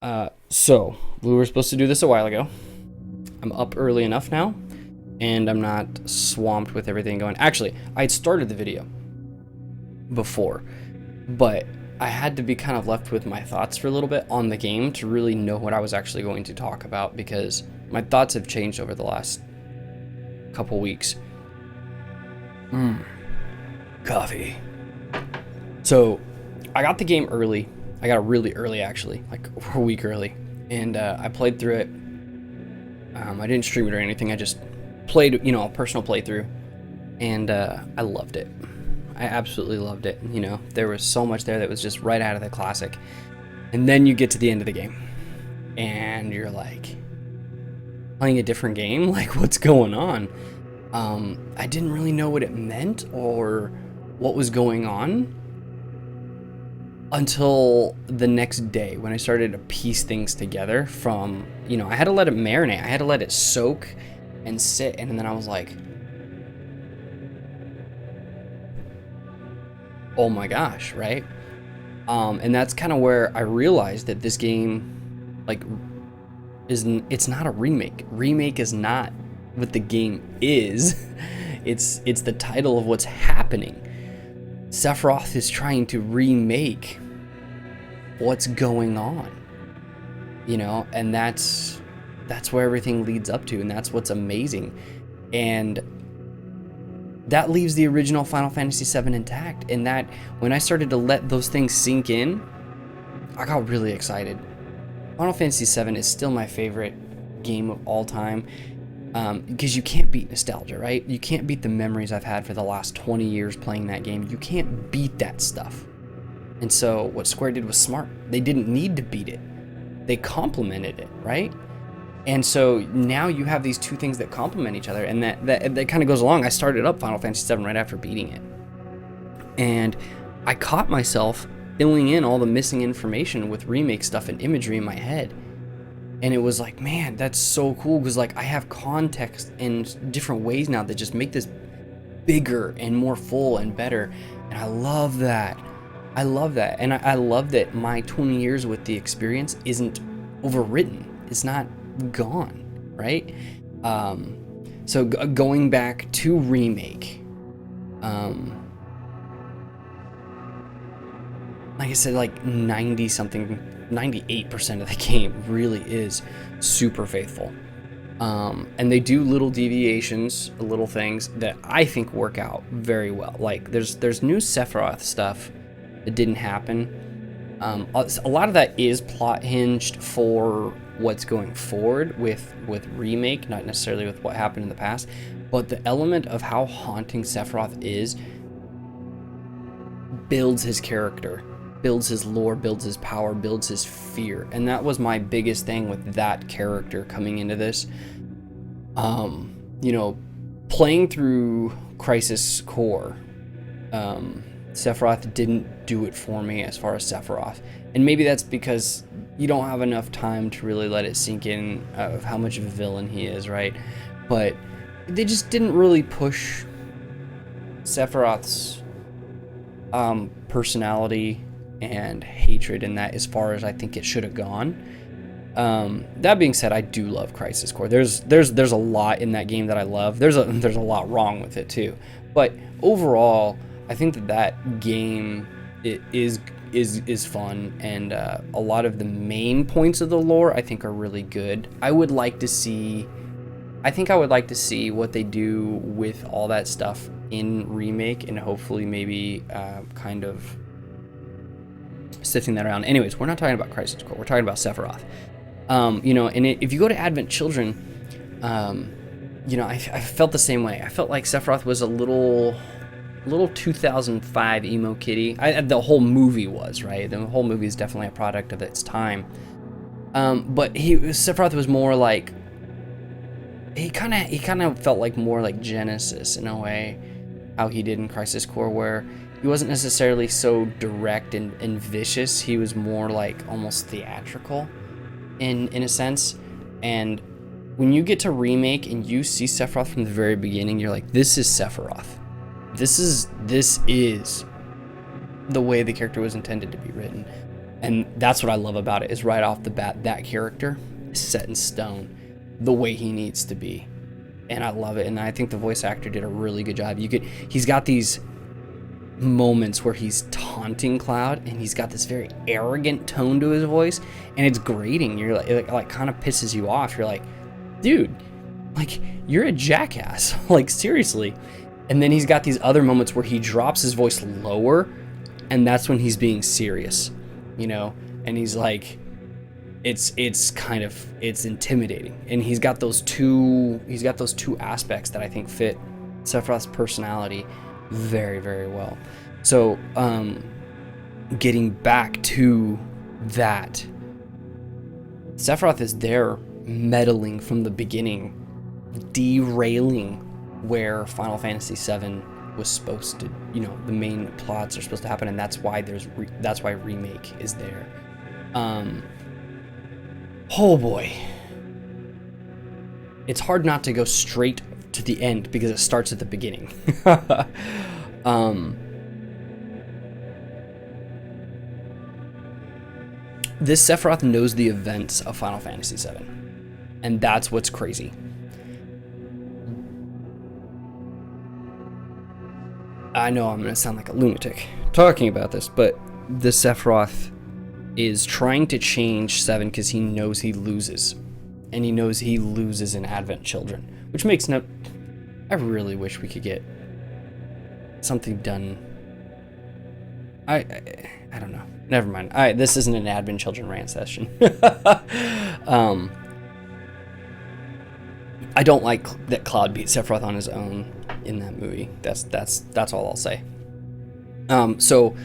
So we were supposed to do this a while ago. I'm up early enough now, and I'm not swamped with everything going. Actually, I had started the video before, but I had to be kind of left with my thoughts for a little bit on the game to really know what I was actually going to talk about, because my thoughts have changed over the last couple weeks. Coffee. So I got the game early. I got it really early, actually, like a week early, and I played through it. I didn't stream it or anything. I just played, a personal playthrough, and I loved it. I absolutely loved it. There was so much there that was just right out of the classic. And then you get to the end of the game, and you're like, playing a different game? Like, what's going on? I didn't really know what it meant or what was going on until the next day, when I started to piece things together from, I had to let it marinate. I had to let it soak and sit. And then I was like, oh my gosh, right? And that's kind of where I realized that this game, it's not a remake. Remake is not what the game is. It's the title of what's happening. Sephiroth is trying to remake what's going on, and that's where everything leads up to, and that's what's amazing. And that leaves the original Final Fantasy VII intact, and that when I started to let those things sink in, I got really excited. Final Fantasy VII is still my favorite game of all time, because you can't beat nostalgia, right? You can't beat the memories I've had for the last 20 years playing that game. You can't beat that stuff. And so what Square did was smart. They didn't need to beat it. They complemented it, right? And so now you have these two things that complement each other, and that kind of goes along. I started up Final Fantasy VII right after beating it, and I caught myself filling in all the missing information with remake stuff and imagery in my head. And it was like, man, that's so cool, because I have context in different ways now that just make this bigger and more full and better. And I love that. I love that. And I love that my 20 years with the experience isn't overwritten. It's not gone, right? So going back to remake, like I said, 98% of the game really is super faithful. And they do little deviations, little things that I think work out very well. Like there's new Sephiroth stuff that didn't happen. A lot of that is plot hinged for what's going forward with remake, not necessarily with what happened in the past. But the element of how haunting Sephiroth is builds his character, builds his lore, builds his power, builds his fear. And that was my biggest thing with that character coming into this. Playing through Crisis Core, Sephiroth didn't do it for me as far as Sephiroth. And maybe that's because you don't have enough time to really let it sink in of how much of a villain he is, right? But they just didn't really push Sephiroth's personality and hatred in that as far as I think it should have gone. That being said, I do love Crisis Core. There's a lot in that game that I love. There's a lot wrong with it too, but overall, I think that game is fun, and a lot of the main points of the lore I think are really good. I would like to see what they do with all that stuff in remake, and hopefully maybe kind of sifting that around. Anyways, we're not talking about Crisis Core. We're talking about Sephiroth. If you go to Advent Children, I felt the same way. I felt like Sephiroth was a little 2005 emo kitty. The whole movie was, right? The whole movie is definitely a product of its time. But Sephiroth was more like, he kind of felt like more like Genesis in a way, how he did in Crisis Core, where he wasn't necessarily so direct and vicious. He was more like almost theatrical in a sense. And when you get to remake and you see Sephiroth from the very beginning, you're like, this is Sephiroth. This is the way the character was intended to be written. And that's what I love about it, is right off the bat, that character is set in stone the way he needs to be. And I love it. And I think the voice actor did a really good job. He's got these moments where he's taunting Cloud, and he's got this very arrogant tone to his voice, and it's grating. You're like, it like kind of pisses you off. You're like, dude, like, you're a jackass. Like, seriously. And then he's got these other moments where he drops his voice lower, and that's when he's being serious, you know? And he's like, it's intimidating. And he's got those two aspects that I think fit Sephiroth's personality very, very well. So, getting back to that, Sephiroth is there meddling from the beginning, derailing where Final Fantasy VII was supposed to, you know, the main plots are supposed to happen, and that's why Remake is there. Oh boy, it's hard not to go straight to the end because it starts at the beginning. This Sephiroth knows the events of Final Fantasy VII, and that's what's crazy. I know I'm gonna sound like a lunatic talking about this, but the Sephiroth is trying to change 7 because he knows he loses. And he knows he loses in Advent Children, which makes no... I really wish we could get something done. I don't know. Never mind. This isn't an Advent Children rant session. I don't like that Cloud beat Sephiroth on his own in that movie. That's all I'll say. So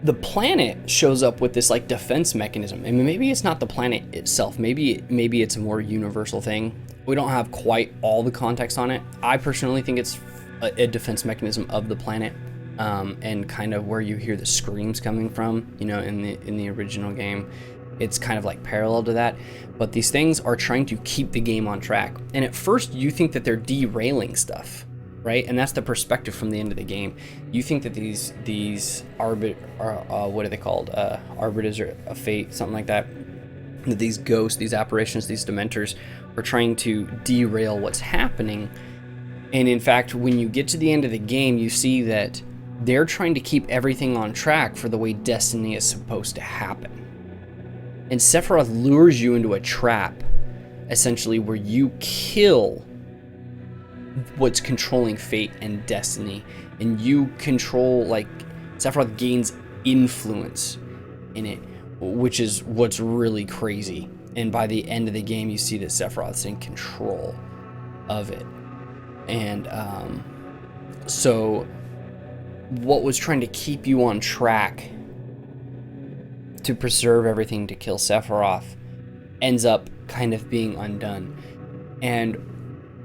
the planet shows up with this like defense mechanism. I mean, maybe it's not the planet itself. Maybe it's a more universal thing. We don't have quite all the context on it. I personally think it's a defense mechanism of the planet, and kind of where you hear the screams coming from. You know, in the original game, it's kind of like parallel to that. But these things are trying to keep the game on track. And at first, you think that they're derailing stuff, right? And that's the perspective from the end of the game. You think that these what are they called? Arbiters of fate, something like that. That these ghosts, these apparitions, these dementors are trying to derail what's happening. And in fact, when you get to the end of the game, you see that they're trying to keep everything on track for the way destiny is supposed to happen. And Sephiroth lures you into a trap, essentially, where you kill what's controlling fate and destiny, and you control, like, Sephiroth gains influence in it, which is what's really crazy. And by the end of the game, you see that Sephiroth's in control of it. And so what was trying to keep you on track to preserve everything to kill Sephiroth ends up kind of being undone. And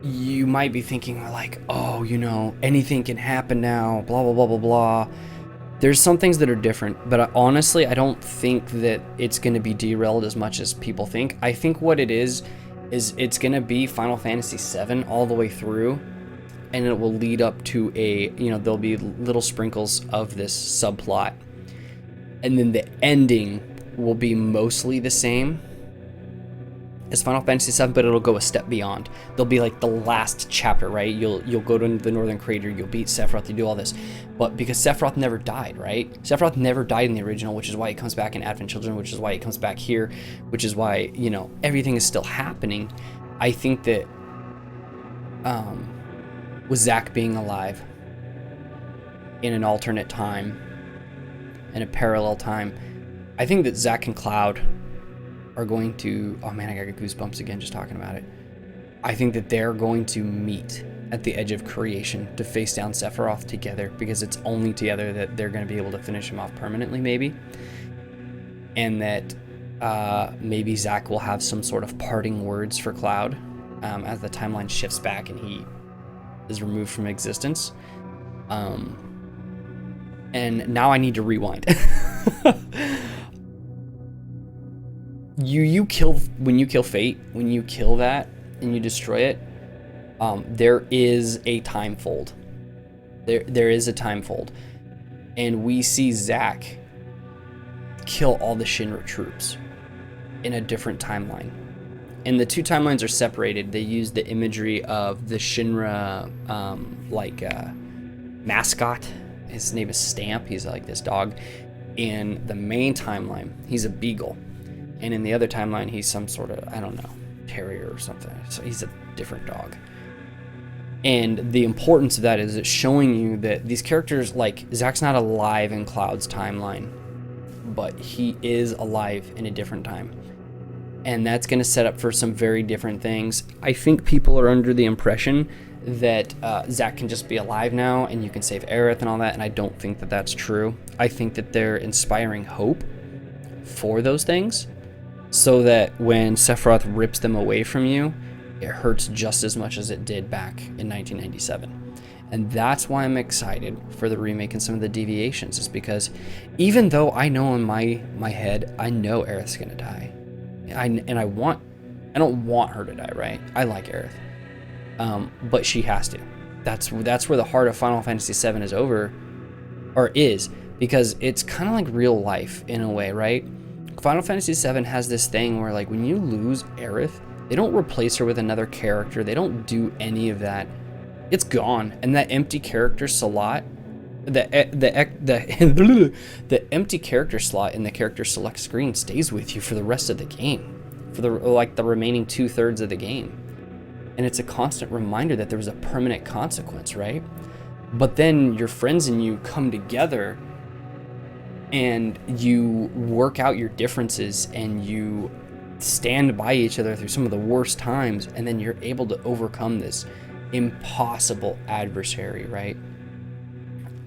you might be thinking like, oh, you know, anything can happen now, blah, blah, blah, blah, blah. There's some things that are different, but honestly, I don't think that it's going to be derailed as much as people think. I think what it is it's going to be Final Fantasy VII all the way through, and it will lead up to there'll be little sprinkles of this subplot. And then the ending will be mostly the same as Final Fantasy VII, but it'll go a step beyond. There'll be like the last chapter, right? You'll go to the Northern Crater, you'll beat Sephiroth, you do all this. But because Sephiroth never died, right? Sephiroth never died in the original, which is why he comes back in Advent Children, which is why he comes back here, which is why, you know, everything is still happening. I think that with Zack being alive in an alternate time, in a parallel time, I think that Zack and Cloud are going to... Oh man, I got goosebumps again just talking about it. I think that they're going to meet at the edge of creation to face down Sephiroth together, because it's only together that they're going to be able to finish him off permanently, maybe. And that maybe Zack will have some sort of parting words for Cloud as the timeline shifts back and he is removed from existence. And now I need to rewind. When you kill Fate, when you kill that and you destroy it, there is a time fold. There is a time fold, and we see Zack kill all the Shinra troops in a different timeline. And the two timelines are separated. They use the imagery of the Shinra mascot. His name is Stamp. He's like this dog. In the main timeline, he's a beagle. And in the other timeline, he's some sort of, I don't know, terrier or something. So he's a different dog. And the importance of that is it's showing you that these characters, like, Zack's not alive in Cloud's timeline, but he is alive in a different time. And that's going to set up for some very different things. I think people are under the impression that Zack can just be alive now and you can save Aerith and all that, and I don't think that that's true. I think that they're inspiring hope for those things so that when Sephiroth rips them away from you, it hurts just as much as it did back in 1997. And that's why I'm excited for the remake and some of the deviations, is because even though I know in my head, I know Aerith's gonna die. I don't want her to die, right? I like Aerith. But she has to. That's where the heart of Final Fantasy VII is over, or is, because it's kind of like real life in a way, right? Final Fantasy VII has this thing where, like, when you lose Aerith, they don't replace her with another character. They don't do any of that. It's gone, and that empty character slot, the empty character slot in the character select screen stays with you for the rest of the game, for the remaining 2/3 of the game, and it's a constant reminder that there was a permanent consequence, right? But then your friends and you come together, and you work out your differences, and you stand by each other through some of the worst times, and then you're able to overcome this impossible adversary, right?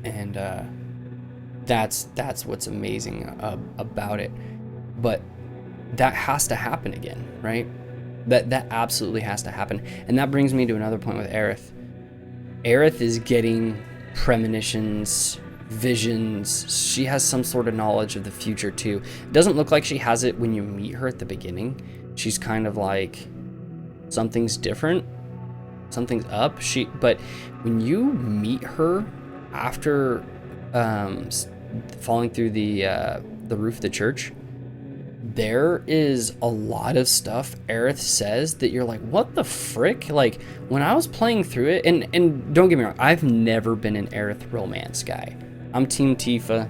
And that's what's amazing about it. But that has to happen again, right? That absolutely has to happen. And that brings me to another point with Aerith. Aerith is getting premonitions, visions. She has some sort of knowledge of the future too. It doesn't look like she has it when you meet her at the beginning. She's kind of like, something's different, something's up. But when you meet her after falling through the roof of the church, there is a lot of stuff Aerith says that you're like, what the frick? Like, when I was playing through it, and don't get me wrong, I've never been an Aerith romance guy. I'm Team Tifa.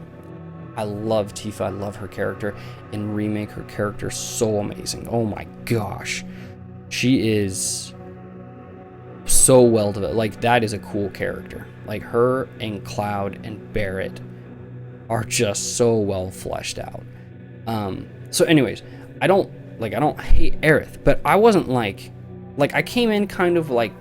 I love Tifa. I love her character. In Remake, her character's so amazing. Oh my gosh. She is so well developed. Like, that is a cool character. Like, her and Cloud and Barrett are just so well fleshed out. So anyways, I don't hate Aerith, but I wasn't like I came in kind of like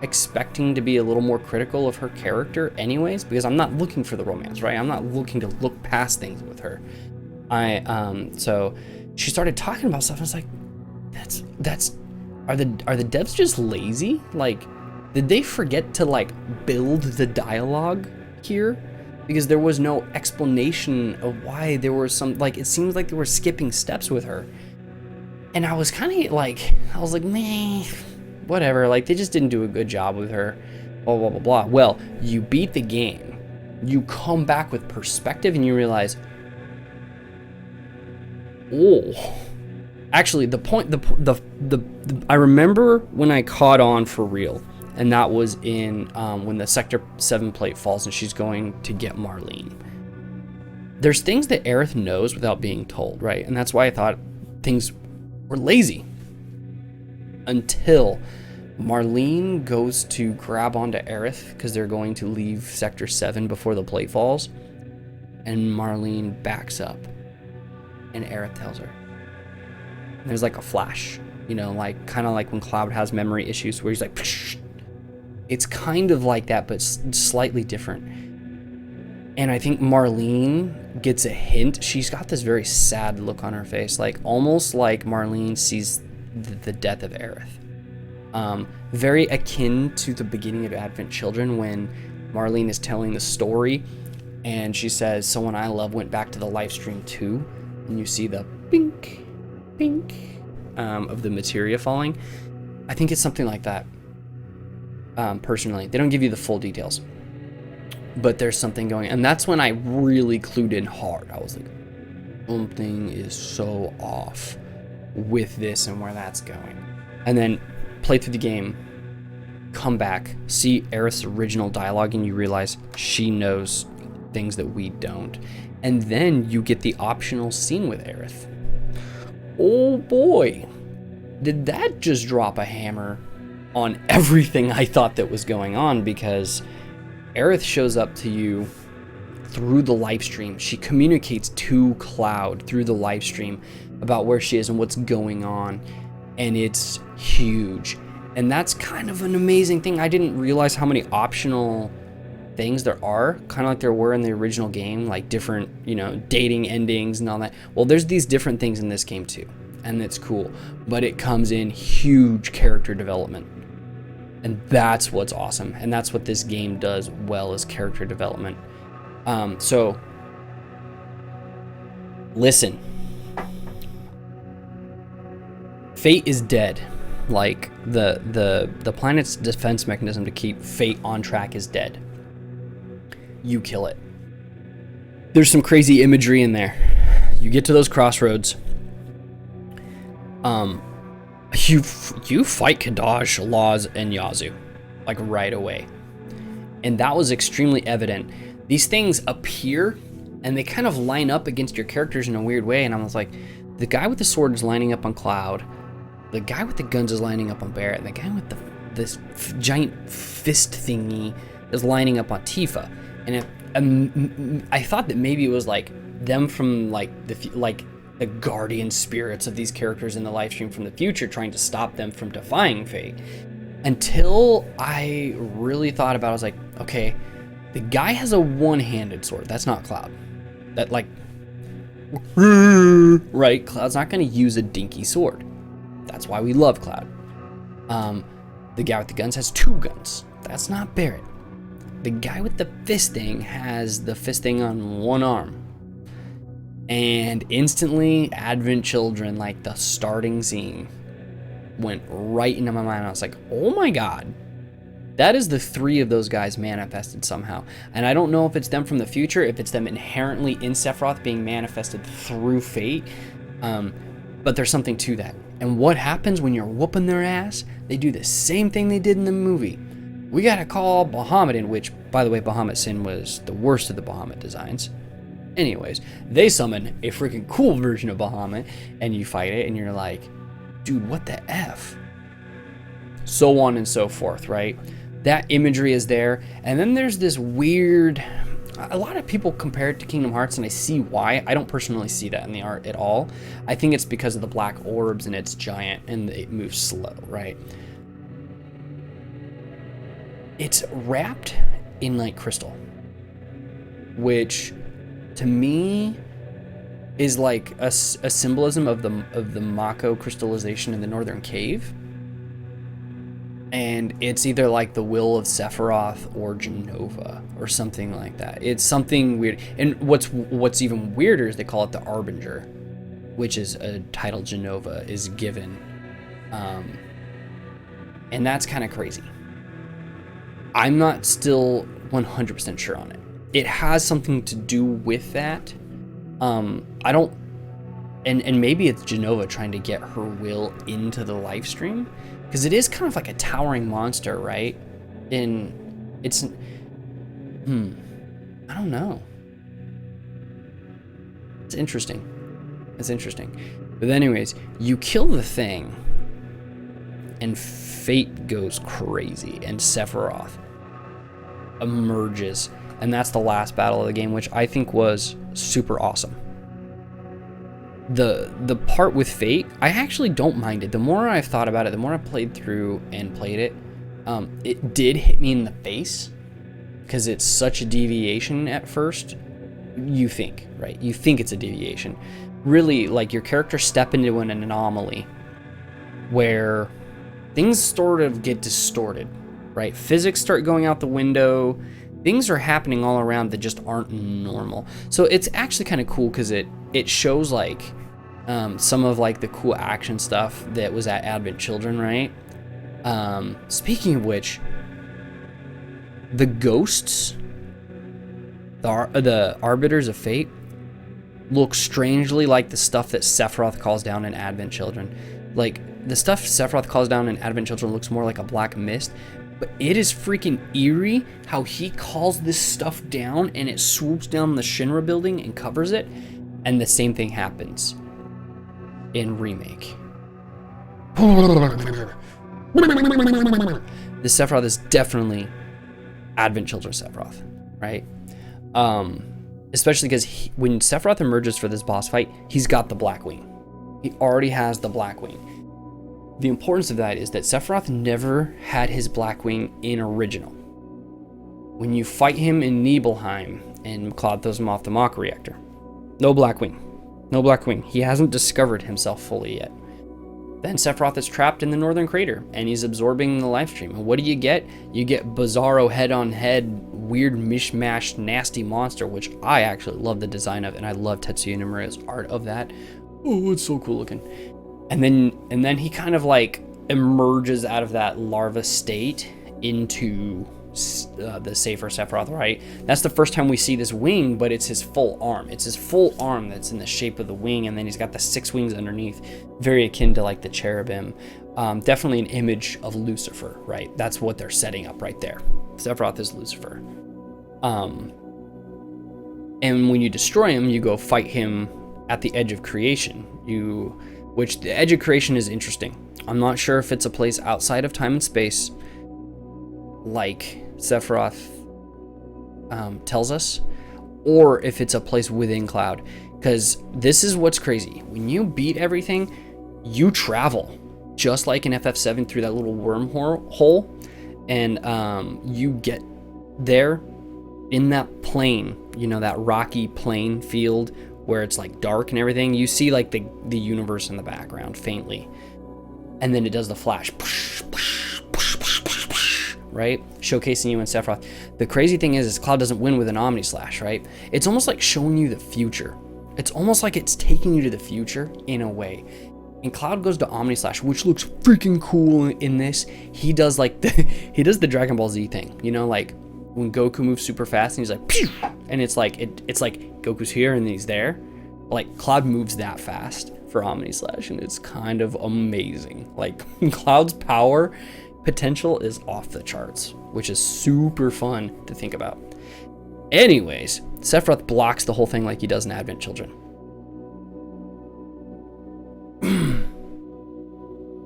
expecting to be a little more critical of her character anyways, because I'm not looking for the romance, right? I'm not looking to look past things with her. So she started talking about stuff, and I was like, are the devs just lazy? Like, did they forget to like build the dialogue here? Because there was no explanation of why there were some, like, it seems like they were skipping steps with her. And I was kind of like, meh, whatever. Like, they just didn't do a good job with her, blah, blah, blah, blah. Well, you beat the game. You come back with perspective and you realize, oh, actually, I remember when I caught on for real. And that was in when the Sector 7 plate falls and she's going to get Marlene. There's things that Aerith knows without being told, right? And that's why I thought things were lazy. Until Marlene goes to grab onto Aerith because they're going to leave Sector 7 before the plate falls. And Marlene backs up. And Aerith tells her. And there's like a flash, you know, like kind of like when Cloud has memory issues where he's like, psh. It's kind of like that, but slightly different. And I think Marlene gets a hint. She's got this very sad look on her face, like almost like Marlene sees the death of Aerith. Very akin to the beginning of Advent Children when Marlene is telling the story and she says, someone I love went back to the live stream too. And you see the pink, pink of the materia falling. I think it's something like that. Personally, they don't give you the full details, but there's something going, and that's when I really clued in hard. I was like, something is so off with this and where that's going. And then play through the game, come back, see Aerith's original dialogue, and you realize she knows things that we don't. And then you get the optional scene with Aerith. Oh boy, did that just drop a hammer on everything I thought that was going on, because Aerith shows up to you through the live stream. She communicates to Cloud through the live stream about where she is and what's going on, and it's huge. And that's kind of an amazing thing. I didn't realize how many optional things there are, kind of like there were in the original game, like different, dating endings and all that. Well, there's these different things in this game too, and it's cool, but it comes in huge character development. And that's what's awesome, and that's what this game does well, is character development. So listen, Fate is dead. Like the planet's defense mechanism to keep Fate on track is dead. You kill it. There's some crazy imagery in there. You get to those crossroads. You fight Kadaj, Laz, and Yazoo, like right away. And that was extremely evident. These things appear and they kind of line up against your characters in a weird way. And I was like, the guy with the sword is lining up on Cloud. The guy with the guns is lining up on Barrett. And the guy with this giant fist thingy is lining up on Tifa. And I thought that maybe it was like them from the guardian spirits of these characters in the live stream from the future, trying to stop them from defying Fate. Until I really thought about it, I was like, okay, the guy has a one-handed sword. That's not Cloud. That right? Cloud's not going to use a dinky sword. That's why we love Cloud. The guy with the guns has two guns. That's not Barrett. The guy with the fisting has the fisting on one arm. And instantly, Advent Children, like the starting scene, went right into my mind. I was like, oh my god. That is the three of those guys manifested somehow. And I don't know if it's them from the future, if it's them inherently in Sephiroth being manifested through Fate. But there's something to that. And what happens when you're whooping their ass? They do the same thing they did in the movie. We gotta call Bahamut in, which, by the way, Bahamut Sin was the worst of the Bahamut designs. Anyways, they summon a freaking cool version of Bahamut, and you fight it, and you're like, dude, what the F? So on and so forth, right? That imagery is there. And then there's this weird... A lot of people compare it to Kingdom Hearts, and I see why. I don't personally see that in the art at all. I think it's because of the black orbs, and it's giant, and it moves slow, right? It's wrapped in like crystal, which to me is like a symbolism of the Mako crystallization in the Northern Cave. And it's either like the will of Sephiroth or Jenova or something like that. It's something weird. And what's even weirder is they call it the Arbinger, which is a title Jenova is given. And that's kind of crazy. I'm not still 100% sure on it. It has something to do with that. I don't, and maybe it's Jenova trying to get her will into the live stream, because it is kind of like a towering monster, right? I don't know. It's interesting. But anyways, you kill the thing, and Fate goes crazy, and Sephiroth emerges, and that's the last battle of the game, which I think was super awesome. The part with Fate, I actually don't mind it. The more I've thought about it, the more I played through and played it, it did hit me in the face, because it's such a deviation at first. You think, right? You think it's a deviation. Really, like, your character step into an anomaly where things sort of get distorted, right? Physics start going out the window. Things are happening all around that just aren't normal. So it's actually kind of cool, because it shows like some of like the cool action stuff that was at Advent Children, right? Speaking of which, the ghosts, the arbiters of Fate, looks strangely like the stuff that Sephiroth calls down in Advent Children. Like, the stuff Sephiroth calls down in Advent Children looks more like a black mist, but it is freaking eerie how he calls this stuff down and it swoops down the Shinra building and covers it, and the same thing happens in Remake. This Sephiroth is definitely Advent Children Sephiroth, right? Especially because when Sephiroth emerges for this boss fight, he's got the Black Wing. He already has the Black Wing. The importance of that is that Sephiroth never had his Black Wing in original. When you fight him in Nibelheim and Cloud throws him off the Mach reactor, no Black Wing. No Black Wing. He hasn't discovered himself fully yet. Then Sephiroth is trapped in the Northern Crater, and he's absorbing the life stream. And what do you get? You get Bizarro head-on-head, weird mishmash, nasty monster, which I actually love the design of, and I love Tetsuya Nomura's art of that. Oh, it's so cool looking. And then he kind of like emerges out of that larva state into the safer Sephiroth, right? That's the first time we see this wing, but it's his full arm. It's his full arm that's in the shape of the wing, and then he's got the 6 wings underneath, very akin to like the cherubim. Definitely an image of Lucifer, right? That's what they're setting up right there. Sephiroth is Lucifer. And when you destroy him, you go fight him at the edge of creation. Which the edge of creation is interesting. I'm not sure if it's a place outside of time and space, like Sephiroth tells us, or if it's a place within Cloud. Because this is what's crazy. When you beat everything, you travel, just like in FF7 through that little wormhole, and you get there in that plane, you know, that rocky plain field where it's like dark and everything. You see like the universe in the background faintly, and then it does the flash, right, showcasing you and Sephiroth. The crazy thing is Cloud doesn't win with an Omni Slash, right? It's almost like showing you the future. It's almost like it's taking you to the future in a way. And Cloud goes to Omni Slash, which looks freaking cool in this. He does like the Dragon Ball Z thing, you know, like when Goku moves super fast and he's like, pew! And it's like Goku's here and he's there. Like Cloud moves that fast for Omni Slash, and it's kind of amazing. Like Cloud's power potential is off the charts, which is super fun to think about. Anyways, Sephiroth blocks the whole thing like he does in Advent Children.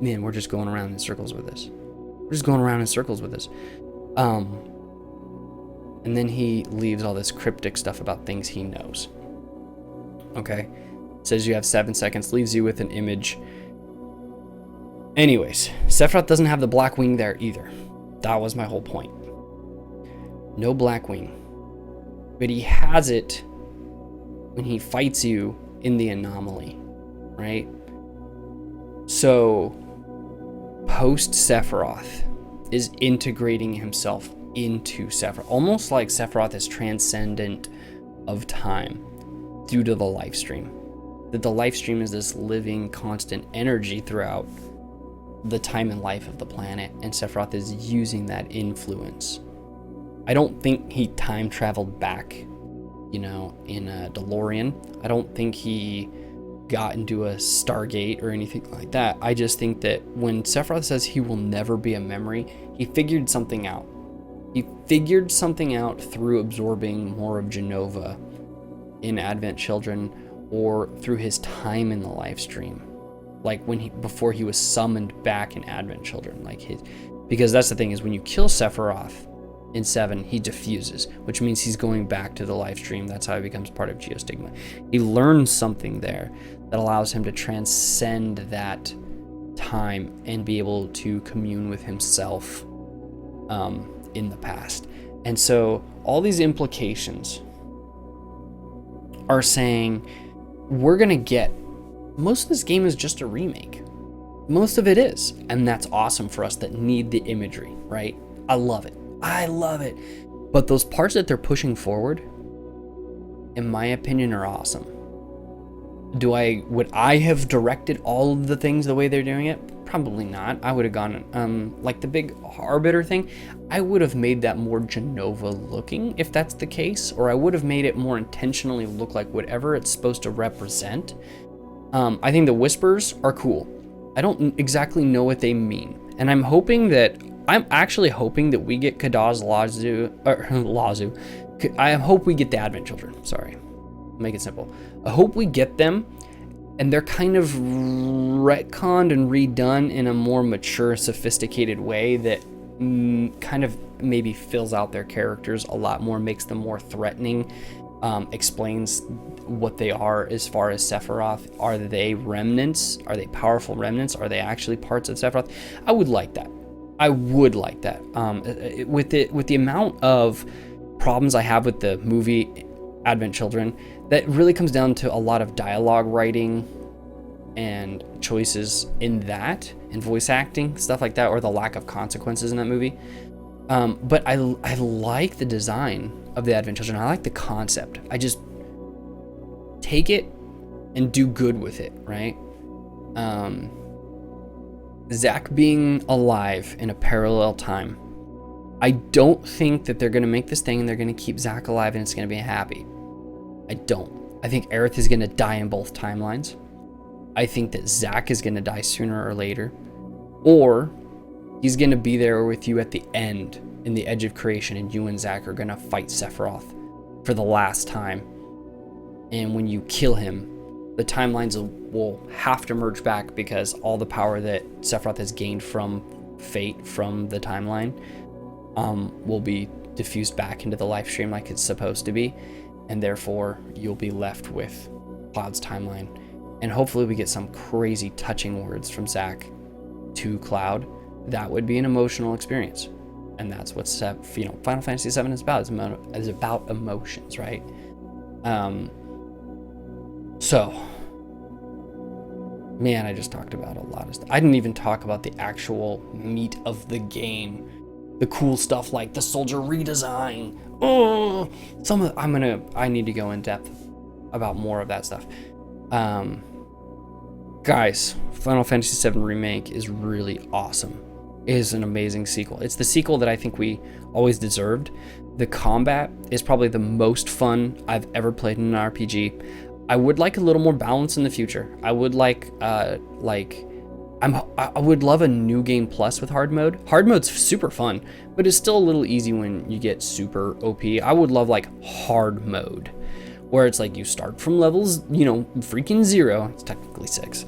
Man, we're just going around in circles with this. And then he leaves all this cryptic stuff about things he knows. Okay? Says you have 7 seconds, leaves you with an image. Anyways, Sephiroth doesn't have the Black Wing there either. That was my whole point. No Black Wing. But he has it when he fights you in the anomaly, right? So, post Sephiroth is integrating himself into Sephiroth, almost like Sephiroth is transcendent of time due to the life stream. That the life stream is this living, constant energy throughout the time and life of the planet, and Sephiroth is using that influence. I don't think he time traveled back, you know, in a DeLorean. I don't think he got into a Stargate or anything like that. I just think that when Sephiroth says he will never be a memory, he figured something out. He figured something out through absorbing more of Jenova in Advent Children, or through his time in the life stream, like before he was summoned back in Advent Children, because that's the thing, is when you kill Sephiroth in 7, he diffuses, which means he's going back to the life stream. That's how he becomes part of Geostigma. He learns something there that allows him to transcend that time and be able to commune with himself in the past. And so all these implications are saying we're gonna get, most of this game is just a remake. Most of it is, and that's awesome for us that need the imagery, right? I love it. But those parts that they're pushing forward, in my opinion, are awesome. Would I have directed all of the things the way they're doing it? Probably not. I would have gone, like the big Arbiter thing, I would have made that more Genova looking, if that's the case, or I would have made it more intentionally look like whatever it's supposed to represent. I think the Whispers are cool. I don't exactly know what they mean, and I'm actually hoping that we get Kadaz Lazu. I hope we get the Advent Children, sorry. Make it simple. I hope we get them, and they're kind of retconned and redone in a more mature, sophisticated way that kind of maybe fills out their characters a lot more, makes them more threatening, explains what they are as far as Sephiroth. Are they remnants? Are they powerful remnants? Are they actually parts of Sephiroth? I would like that. With the amount of problems I have with the movie Advent Children, that really comes down to a lot of dialogue writing and choices in that, and voice acting, stuff like that, or the lack of consequences in that movie. But I like the design of the Advent Children. I like the concept. I just take it and do good with it, right? Zack being alive in a parallel time. I don't think that they're going to make this thing and they're going to keep Zack alive and it's going to be happy. I don't. I think Aerith is going to die in both timelines. I think that Zack is going to die sooner or later. Or he's going to be there with you at the end in the Edge of Creation, and you and Zack are going to fight Sephiroth for the last time. And when you kill him, the timelines will have to merge back, because all the power that Sephiroth has gained from fate, from the timeline, will be diffused back into the life stream like it's supposed to be. And therefore, you'll be left with Cloud's timeline. And hopefully we get some crazy touching words from Zack to Cloud. That would be an emotional experience. And that's what Final Fantasy VII is about. It's about emotions, right? So, man, I just talked about a lot of stuff. I didn't even talk about the actual meat of the game. The cool stuff like the soldier redesign. Oh, I need to go in depth about more of that stuff. Guys, Final Fantasy VII Remake is really awesome. It is an amazing sequel. It's the sequel that I think we always deserved. The combat is probably the most fun I've ever played in an RPG. I would like a little more balance in the future. I would I would love a new game plus with hard mode. Hard mode's super fun, but it's still a little easy when you get super OP. I would love like hard mode, where it's like you start from levels, freaking 0. It's technically 6.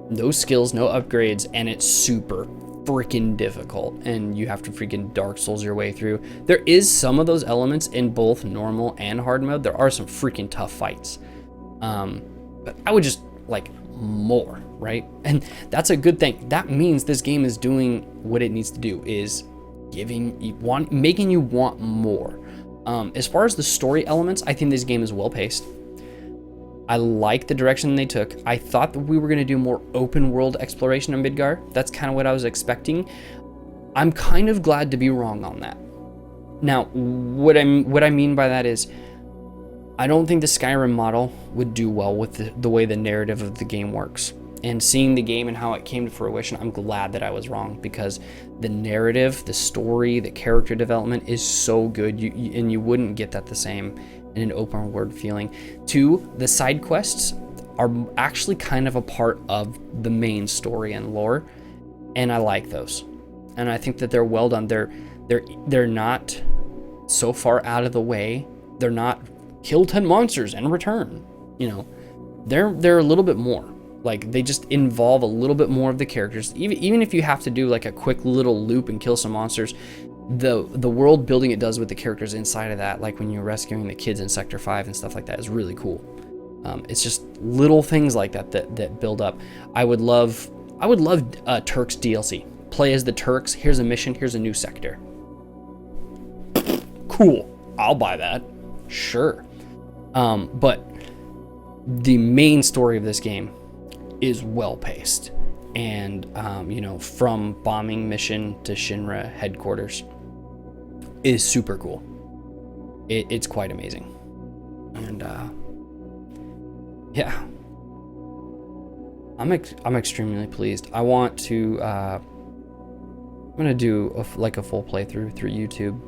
No skills, no upgrades, and it's super freaking difficult, and you have to freaking Dark Souls your way through. There is some of those elements in both normal and hard mode. There are some freaking tough fights. But I would just like more, right? And that's a good thing. That means this game is doing what it needs to do, is making you want more. As far as the story elements, I think this game is well paced. I like the direction they took. I thought that we were going to do more open world exploration in Midgar. That's kind of what I was expecting. I'm kind of glad to be wrong on that. Now, what I mean by that is, I don't think the Skyrim model would do well with the way the narrative of the game works. And seeing the game and how it came to fruition, I'm glad that I was wrong, because the narrative, the story, the character development is so good, and you wouldn't get that the same in an open world feeling. 2, the side quests are actually kind of a part of the main story and lore, and I like those. And I think that they're well done. They're not so far out of the way. They're not kill 10 monsters and return. They're a little bit more. Like, they just involve a little bit more of the characters. Even if you have to do like a quick little loop and kill some monsters, the world building it does with the characters inside of that, like when you're rescuing the kids in Sector 5 and stuff like that, is really cool. It's just little things like that build up. I would love Turks DLC. Play as the Turks. Here's a mission. Here's a new sector. Cool. I'll buy that. Sure. But the main story of this game is well paced, and from bombing mission to Shinra headquarters is super cool. It's quite amazing. And I'm extremely pleased. I want to I'm gonna do a full playthrough through YouTube,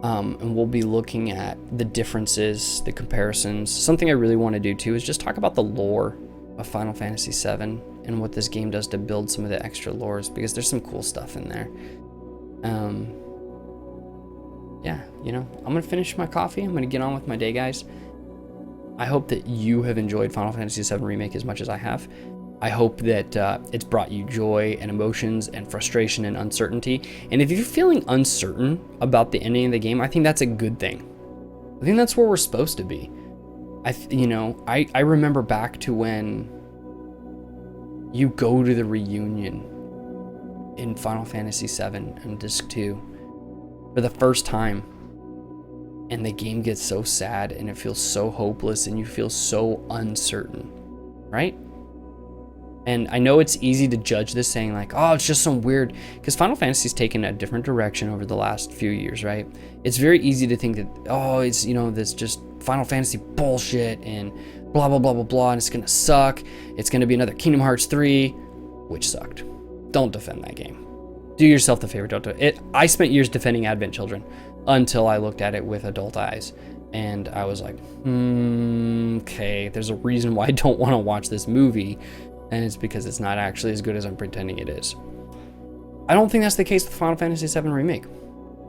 and we'll be looking at the differences, the comparisons. Something I really want to do too is just talk about the lore of Final Fantasy VII and what this game does to build some of the extra lores, because there's some cool stuff in there. Yeah, you know, I'm gonna finish my coffee. I'm gonna get on with my day, guys. I hope that you have enjoyed Final Fantasy VII Remake as much as I have. I hope that it's brought you joy and emotions and frustration and uncertainty. And if you're feeling uncertain about the ending of the game, I think that's a good thing. I think that's where we're supposed to be. I remember back to when you go to the reunion in Final Fantasy VII and Disc 2 for the first time, and the game gets so sad and it feels so hopeless and you feel so uncertain, right? And I know it's easy to judge this saying like, oh, it's just some weird, because Final Fantasy's taken a different direction over the last few years, right? It's very easy to think that, oh, it's, you know, this just Final Fantasy bullshit and blah, blah, blah, blah, blah, and it's gonna suck. It's gonna be another Kingdom Hearts 3, which sucked. Don't defend that game. Do yourself the favor, don't do it. I spent years defending Advent Children until I looked at it with adult eyes. And I was like, okay, there's a reason why I don't want to watch this movie. And it's because it's not actually as good as I'm pretending it is. I don't think that's the case with Final Fantasy VII Remake.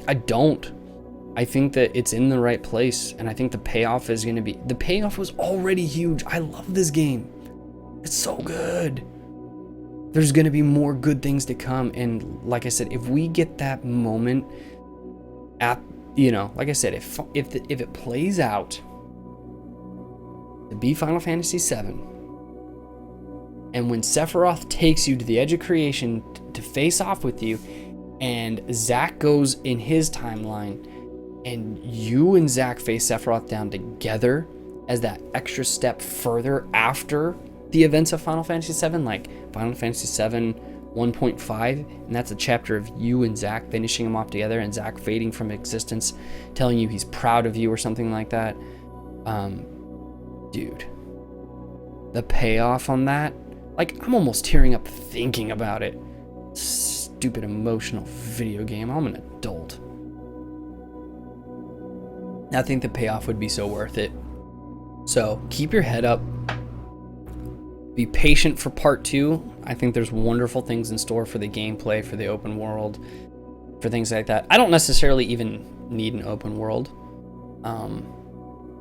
I don't. I think that it's in the right place, and I think the payoff is going to be... The payoff was already huge. I love this game. It's so good. There's going to be more good things to come, and like I said, if we get that moment at, you know, like I said, if it plays out to be Final Fantasy VII, and when Sephiroth takes you to the edge of creation to face off with you, and Zack goes in his timeline, and you and Zack face Sephiroth down together as that extra step further after the events of Final Fantasy VII, like Final Fantasy VII 1.5, and that's a chapter of you and Zack finishing them off together, and Zack fading from existence, telling you he's proud of you or something like that. Dude, the payoff on that, like, I'm almost tearing up thinking about it. Stupid emotional video game. I'm an adult. I think the payoff would be so worth it. So keep your head up. Be patient for part 2. I think there's wonderful things in store for the gameplay, for the open world, for things like that. I don't necessarily even need an open world.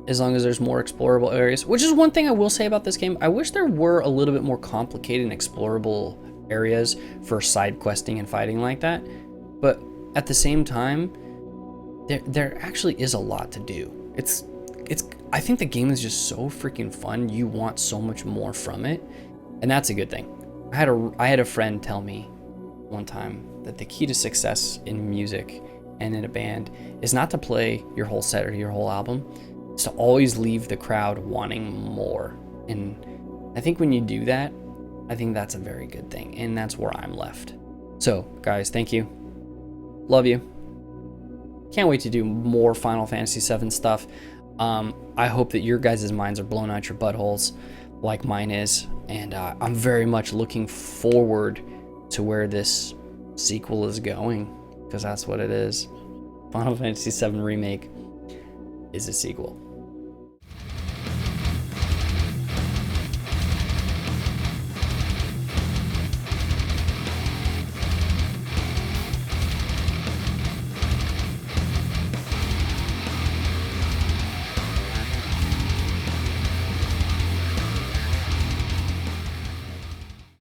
As long as there's more explorable areas, which is one thing I will say about this game. I wish there were a little bit more complicated and explorable areas for side questing and fighting like that. But at the same time, there actually is a lot to do. I think the game is just so freaking fun. You want so much more from it, and that's a good thing. I had a friend tell me one time that the key to success in music and in a band is not to play your whole set or your whole album. It's to always leave the crowd wanting more. And I think when you do that, I think that's a very good thing. And that's where I'm left. So, guys, thank you. Love you. Can't wait to do more Final Fantasy VII stuff. I hope that your guys' minds are blown out your buttholes like mine is. And I'm very much looking forward to where this sequel is going, because that's what it is. Final Fantasy VII Remake is a sequel.